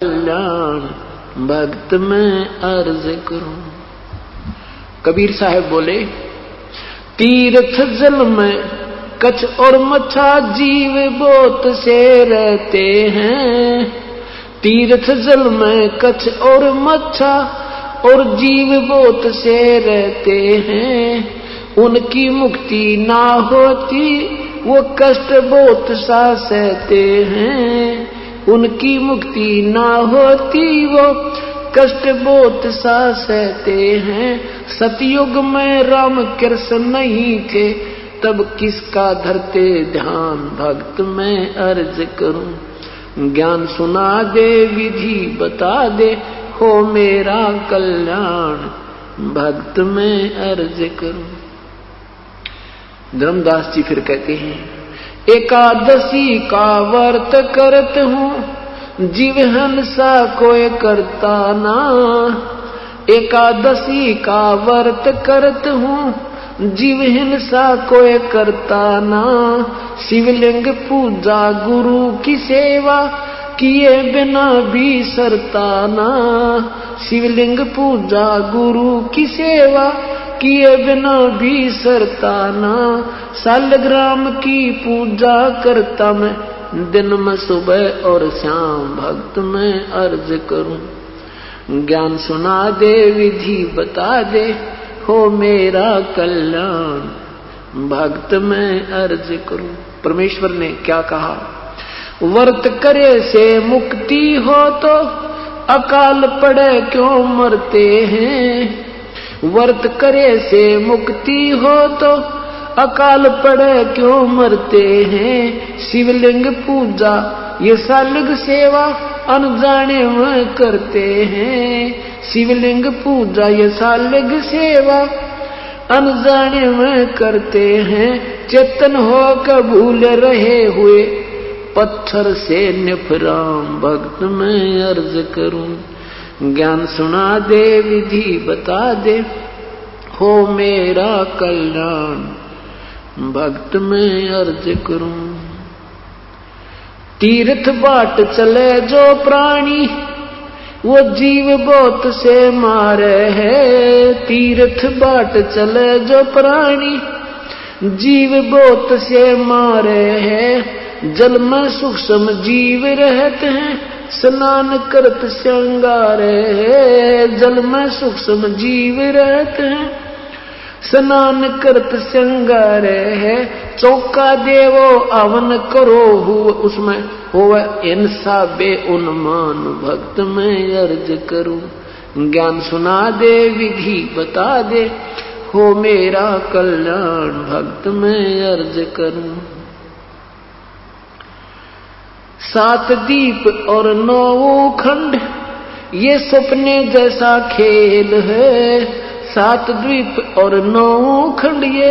कल्याण भक्त में अर्ज करूं। कबीर साहब बोले, तीर्थ जल में कछ और मच्छा जीव बोत से रहते हैं। तीर्थ जल में कछ और मच्छा और जीव बोत से रहते हैं। उनकी मुक्ति ना होती वो कष्ट बोत सा सहते हैं। उनकी मुक्ति ना होती वो कष्ट बोत सा सहते हैं। सतयुग में राम कृष्ण नहीं थे तब किसका धरते ध्यान भक्त में अर्ज करूं। ज्ञान सुना दे विधि बता दे हो मेरा कल्याण भक्त में अर्ज करूं। धर्मदास जी फिर कहते हैं, एकादशी का व्रत करत हूँ जीव हंसा कोई करता ना। एकादशी का व्रत करत हूँ जीव हिंसा कोई करता ना। शिवलिंग पूजा गुरु की सेवा किए बिना भी सरता ना। शिवलिंग पूजा गुरु की सेवा किए बिना भी सरता ना। सालग्राम की पूजा करता मैं दिन में सुबह और शाम भक्त में अर्ज करूं। ज्ञान सुना दे विधि बता दे हो मेरा कल्याण भक्त में अर्ज करूं। परमेश्वर ने क्या कहा, व्रत करे से मुक्ति हो तो अकाल पड़े क्यों मरते हैं। व्रत करे से मुक्ति हो तो अकाल पड़े क्यों मरते हैं। शिवलिंग पूजा ये सालग सेवा अनजाने में करते हैं। शिवलिंग पूजा ये सालग सेवा अनजाने में करते हैं। चेतन होकर भूल रहे हुए पत्थर से निफराम भक्त में अर्ज करूं। ज्ञान सुना दे विधि बता दे हो मेरा कल्याण भक्त में अर्ज करूं। तीर्थ बाट चले जो प्राणी वो जीव बोत से मारे है। तीर्थ बाट चले जो प्राणी जीव बोत से मारे है। जल में सूक्ष्म जीव रहते हैं स्नान करत श्रृंगारे है। जल में सूक्ष्म जीव रहते हैं स्नान करत श्रृंगारे है। चौका देवो अवन करो उसमें होवे इंसा बे उन्मान भक्त में अर्ज करूं। ज्ञान सुना दे विधि बता दे हो मेरा कल्याण भक्त में अर्ज करूं। 7 दीप और 9 खंड ये सपने जैसा खेल है। 7 द्वीप और 9 खंड ये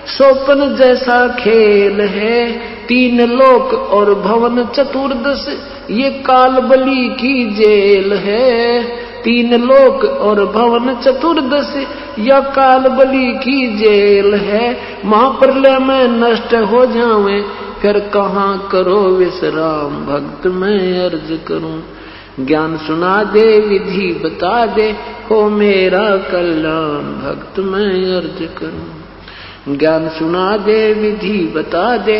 स्वप्न जैसा खेल है। 3 लोक और भवन चतुर्दश ये काल बलि की जेल है। 3 लोक और भवन चतुर्दश या काल बलि की जेल है। महाप्रलय में नष्ट हो जावे फिर कहाँ करो विश्राम भक्त में अर्ज करूं। ज्ञान सुना दे विधि बता दे हो मेरा कल्याण भक्त में अर्ज करूं। ज्ञान सुना दे विधि बता दे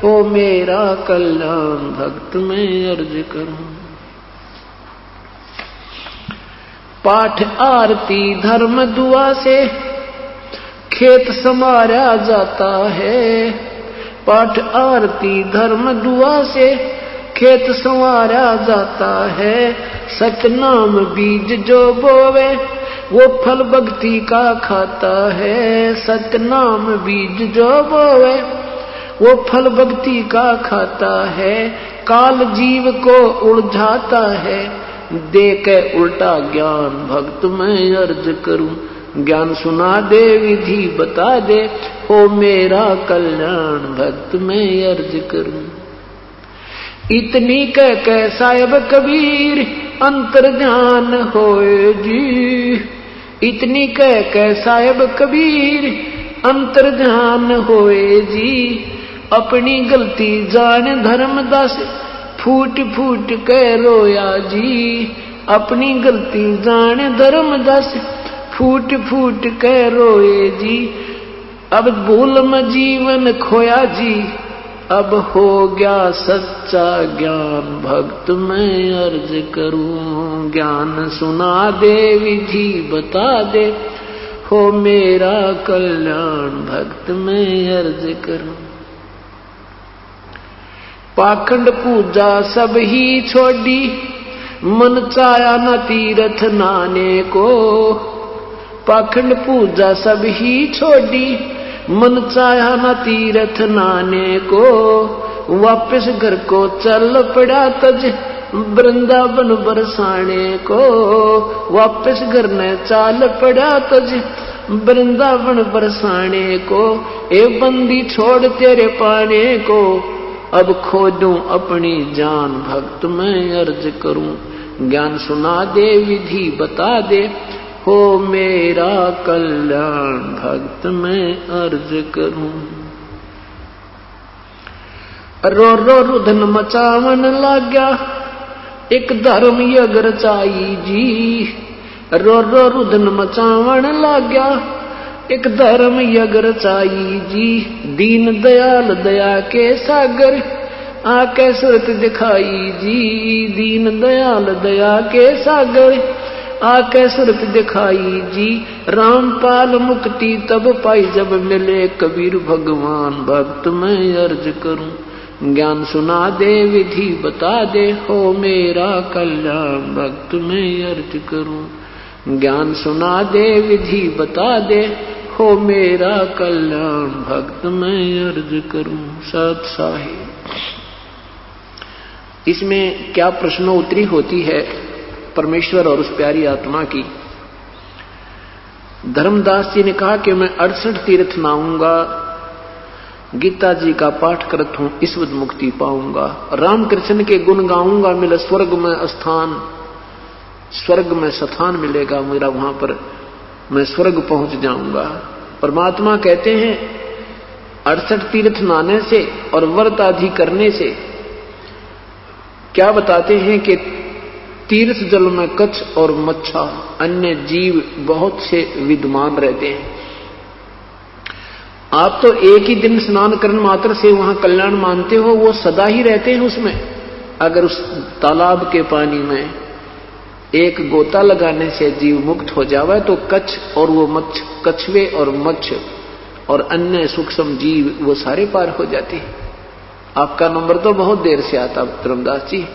हो मेरा कल्याण भक्त में अर्ज करूं। पाठ आरती धर्म दुआ से खेत संवारा जाता है। पाठ आरती धर्म दुआ से खेत संवारा जाता है। सतनाम बीज जो बोवे वो फल भक्ति का खाता है। सतनाम बीज जो बोवे वो फल भक्ति का खाता है। काल जीव को उलझाता है दे के उल्टा ज्ञान भक्त में अर्ज करूं। ज्ञान सुना दे विधि बता दे हो मेरा कल्याण भक्त में अर्ज करूं। इतनी कह साहिब कबीर अंतर ध्यान होए जी। इतनी कह साहिब कबीर अंतर ध्यान होए जी। अपनी गलती जान धर्मदास फूट फूट के रोया जी, अपनी गलती जाने धर्मदास फूट फूट के रोए जी। अब भूल में जीवन खोया जी, अब हो गया सच्चा ज्ञान, भक्त मैं अर्ज करूं। ज्ञान सुना दे विधि बता दे, हो मेरा कल्याण, भक्त मैं अर्ज करूं। पाखंड पूजा सब ही छोड़ी, मन चाया न तीर्थ नाने को। पाखंड पूजा सब ही छोड़ी, मन चाया न तीर्थ नाने को। वापस घर को चल पड़ा तज, वृंदावन बरसाने को। वापस घर ने चाल पड़ा तज, वृंदावन बरसाने को। ए बंदी छोड़ तेरे पाने को, अब खोजूं अपनी जान, भक्त मैं अर्ज करूं। ज्ञान सुना दे विधि बता दे, हो मेरा कल्याण, भक्त मैं अर्ज करूं। रो रो रुधन मचावन लाग्या, एक धर्म यज्ञ रचाई जी। रो रो रुधन मचावन लाग्या, एक धर्म यज्ञ रचाई जी। दीन दयाल दया के सागर, आके सूरत दिखाई जी। दीन दयाल दया के सागर, आके सूरत दिखाई जी। रामपाल मुक्ति तब पाई, जब मिले कबीर भगवान, भक्त मैं अर्ज करूं। ज्ञान सुना दे विधि बता दे, हो मेरा कल्याण, भक्त मैं अर्ज करूं। ज्ञान सुना दे विधि बता दे, हो मेरा कल्याण, भक्त मैं अर्ज करूं। सत साहिब। इसमें क्या प्रश्नोत्तरी होती है परमेश्वर और उस प्यारी आत्मा की। धर्मदास जी ने कहा कि मैं 68 तीर्थ नाऊंगा, गीता जी का पाठ करत हूं, ईश्वर मुक्ति पाऊंगा। रामकृष्ण के गुण गाऊंगा, मिले स्वर्ग में स्थान, स्वर्ग में स्थान मिलेगा मेरा, वहां पर मैं स्वर्ग पहुंच जाऊंगा। परमात्मा कहते हैं 68 तीर्थ नाने से और व्रत आदि करने से क्या बताते हैं कि तीर्थ जल में कच्छ और मच्छा अन्य जीव बहुत से विद्यमान रहते हैं। आप तो एक ही दिन स्नान करने मात्र से वहां कल्याण मानते हो, वो सदा ही रहते हैं उसमें। अगर उस तालाब के पानी में एक गोता लगाने से जीव मुक्त हो जावे तो कच्छ और वो मच्छ, कछुए और मच्छ और अन्य सूक्ष्म जीव वो सारे पार हो जाते हैं। आपका नंबर तो बहुत देर से आता धर्मदास जी।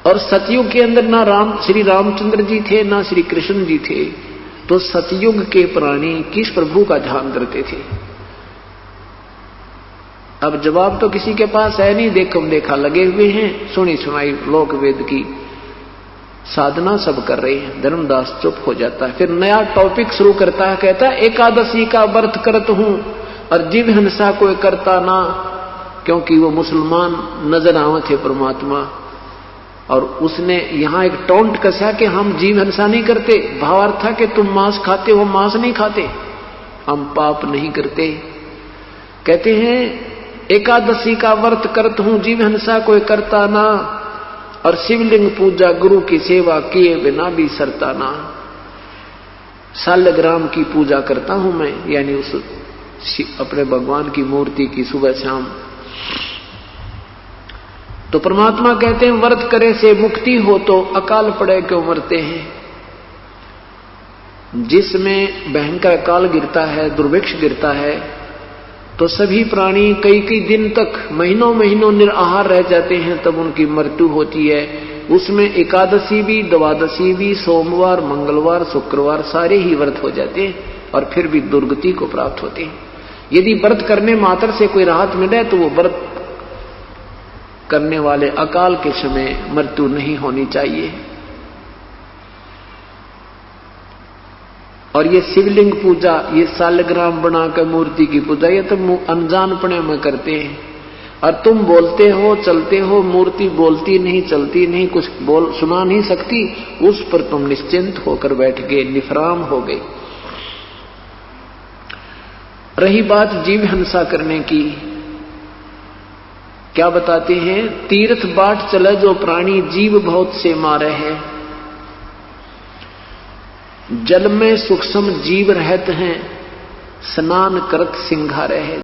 और सतयुग के अंदर ना श्री रामचंद्र जी थे ना श्री कृष्ण जी थे, तो सतयुग के प्राणी किस प्रभु का ध्यान करते थे? अब जवाब तो किसी के पास है नहीं। देखा लगे हुए हैं, सुनी सुनाई लोक वेद की साधना सब कर रहे हैं। धर्मदास चुप हो जाता है, फिर नया टॉपिक शुरू करता है, कहता है एकादशी का व्रत करत हूं और जीव हिंसा कोई करता ना, क्योंकि वो मुसलमान नजर आवे थे परमात्मा। और उसने यहां एक टोंट कसा कि हम जीव हिंसा नहीं करते, भावार्थ था कि तुम मांस खाते हो, मांस नहीं खाते, हम पाप नहीं करते। कहते हैं एकादशी का व्रत करत हूं, जीव हिंसा कोई करता ना, और शिवलिंग पूजा गुरु की सेवा किए बिना भी सरता ना। शालग्राम की पूजा करता हूं मैं, यानी उस अपने भगवान की मूर्ति की सुबह शाम। तो परमात्मा कहते हैं व्रत करे से मुक्ति हो तो अकाल पड़े क्यों मरते हैं। जिसमें भयंकर अकाल गिरता है, दुर्भिक्ष गिरता है, तो सभी प्राणी कई कई दिन तक महीनों महीनों निराहार रह जाते हैं, तब उनकी मृत्यु होती है। उसमें एकादशी भी, द्वादशी भी, सोमवार, मंगलवार, शुक्रवार सारे ही व्रत हो जाते हैं और फिर भी दुर्गति को प्राप्त होते हैं। यदि व्रत करने मात्र से कोई राहत मिले तो वो व्रत करने वाले अकाल के समय मृत्यु नहीं होनी चाहिए। और ये शिवलिंग पूजा, ये शालग्राम बनाकर मूर्ति की पूजा, ये तो अनजानपने में करते हैं। और तुम बोलते हो, चलते हो, मूर्ति बोलती नहीं, चलती नहीं, कुछ बोल सुना नहीं सकती, उस पर तुम निश्चिंत होकर बैठ गए, निफराम हो गए। रही बात जीव हिंसा करने की, क्या बताते हैं? तीर्थ बाट चले जो प्राणी जीव बहुत से मारे है, जल में सूक्ष्म जीव रहते हैं, स्नान करत सिंघारे है।